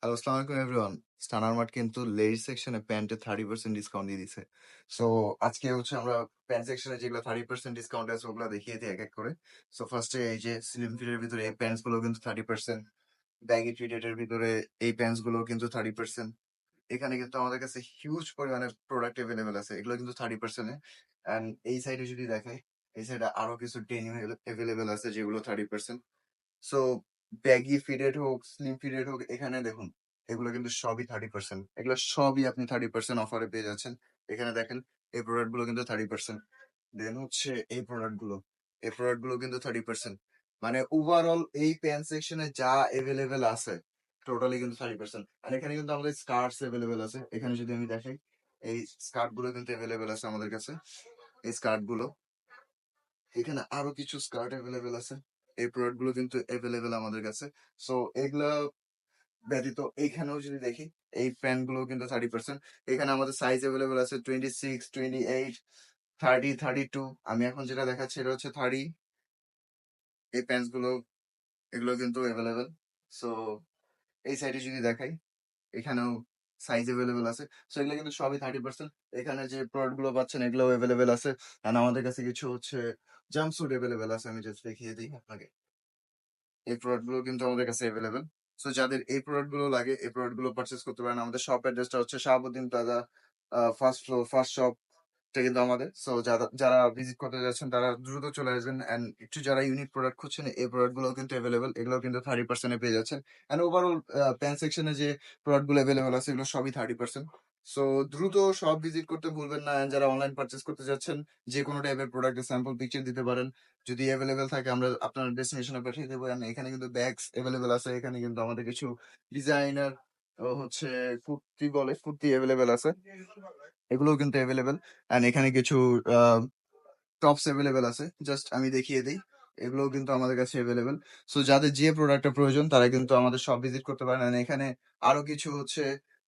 Hello, আসসালামু আলাইকুম everyone. Stunner mart কিন্তু লেডিস সেকশনে প্যান্টে 30% ডিসকাউন্ট দিয়ে দিছে। সো আজকে হচ্ছে আমরা প্যান্ট সেকশনে যেগুলো 30% ডিসকাউন্ট আছে ওগুলো দেখিয়ে দিই এক এক করে। সো ফার্স্টে এই যে স্লিম ফিটের ভিতরে এই প্যান্টস গুলো কিন্তু 30%, ব্যাগি ফিটেড এর ভিতরে এই প্যান্টস গুলো কিন্তু 30%। এখানে কিন্তু আমাদের কাছে হিউজ পরিমাণে প্রোডাক্ট এভেলেবেল আছে, এগুলো কিন্তু 30%। অ্যান্ড এই সাইডে যদি দেখাই, এই সাইডে আরো কিছু ডেনিম এভেলেবেল আছে যেগুলো 30%। সো ব্যাগি ফিটেড হোক, স্লিম ফিটেড হোক, এখানে দেখুন এগুলো কিন্তু সবই 30%। এগুলো সবই আপনি 30% অফারে পেয়ে যাচ্ছেন। এখানে দেখেন এই প্রোডাক্ট গুলো কিন্তু 30%। দেন হচ্ছে এই প্রোডাক্ট গুলো কিন্তু 30%। মানে ওভারঅল এই প্যান্ট সেকশনে যা এভেলেবেল আছে টোটালি কিন্তু 30%। আর এখানে কিন্তু আমাদের স্কার্টস এভেলেবেল আছে। এখানে যদি আমি দেখাই, এই স্কার্ট গুলো কিন্তু এভেলেবেল আছে আমাদের কাছে। এই স্কার্ট গুলো, এখানে আরো কিছু স্কার্ট এভেলেবেল আছে। এই প্রোডাক্ট গুলো কিন্তু এভেলেবেল আমাদের কাছে। সো এগুলা ব্যতীত এইখানেও যদি দেখি, এই প্যান্ট গুলো কিন্তু 30%। এখানে আমাদের সাইজ এভেলেবেল আছে 26, 28, 30, 32। আমি এখন যেটা দেখাচ্ছি এটা হচ্ছে 30। এই প্যান্টস গুলো, এগুলো কিন্তু এভেলেবেল। সো এই সাইডে যদি দেখাই, এখানেও সাইজ এভেলেবেল আছে। সো এগুলো কিন্তু সবই 30%। এখানে যে প্রোডাক্ট গুলো পাচ্ছেন এগুলো এভেলেবেল আছে। আর আমাদের কাছে কিছু হচ্ছে জাম্পস্যুট এভেলেবেল আছে, আমি জাস্ট দেখিয়ে দিই আপনাকে। এই প্রোডাক্ট গুলো কিন্তু আমাদের কাছে এভেলেবেল। সো যাদের এই প্রোডাক্ট গুলো লাগে, এই প্রোডাক্ট গুলো পারচেস করতে পারেন। আমাদের শপ অ্যাড্রেসটা হচ্ছে Shahabuddin plaza, first floor, first shop. এটা কিন্তু আমাদের। সো যারা যারা ভিজিট করতে যাচ্ছেন তারা দ্রুত চলে আসবেন। অ্যান্ড একটু যারা ইউনিক প্রোডাক্ট খুঁজছেন, এই প্রোডাক্ট গুলো কিন্তু এভেলেবেল। এগুলো কিন্তু 30% পেয়ে যাচ্ছেন। অ্যান্ড ওভারঅল প্যান সেকশনে যে প্রোডাক্ট গুলো এভেলেবেল আছে এগুলো সবই 30%। সো দ্রুত সব ভিজিট করতে ভুলবেন না। And যারা অনলাইন পারচেস করতে যাচ্ছেন, যে কোনো টাইপের প্রোডাক্টের স্যাম্পল পিকচার দিতে পারেন। যদি এভেলেবেল থাকে আমরা আপনার ডেস্টিনেশনে পাঠিয়ে দেবো। And এখানে কিন্তু ব্যাগস এভেলেবেল আছে। এখানে কিন্তু আমাদের কিছু ডিজাইনার হচ্ছে কুর্তি এভেলেবেল আছে, এগুলোও কিন্তু এভেলেবেল। অ্যান্ড এখানে কিছু টপস এভেলেবেল আছে, জাস্ট আমি দেখিয়ে দিই। এগুলোও কিন্তু আমাদের কাছে এভেলেবেল। সো যাদের যে প্রোডাক্টটা প্রয়োজন তারা কিন্তু আমাদের শপ ভিজিট করতে পারেন। And এখানে আরো কিছু হচ্ছে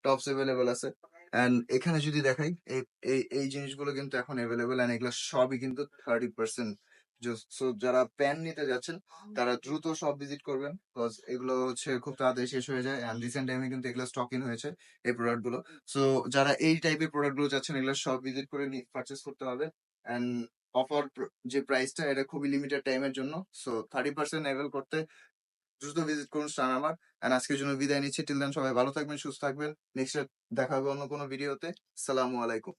টপস এভেলেবেল আছে। অ্যান্ড এখানে যদি দেখাই, এই এই এই জিনিসগুলো কিন্তু এখন এভেলেবেল। অ্যান্ড এগুলো সবই কিন্তু 30%। সো যারা প্যান নিতে যাচ্ছেন তারা দ্রুত শপ ভিজিট করবেন, বিকজ এগুলো হচ্ছে খুব তাড়াতাড়ি শেষ হয়ে যায়। অ্যান্ড রিসেন্ট টাইমে কিন্তু এগুলো স্টক ইন হয়েছে, এই প্রোডাক্ট গুলো। সো যারা এই টাইপের প্রোডাক্ট গুলো চাচ্ছেন এগুলো সব ভিজিট করে পারচেস করতে হবে। অ্যান্ড অফার যে প্রাইসটা এটা খুবই লিমিটেড টাইমের জন্য। সো 30% অ্যাভেল করতে দ্রুত ভিজিট করুন স্টারমার্ট। এন্ড আজকের জন্য বিদায় নিচ্ছি। টিল দেন সবাই ভালো থাকবেন, সুস্থ থাকবেন। নেক্সট দেখা হবে অন্য কোনো ভিডিওতে। আসসালামু আলাইকুম।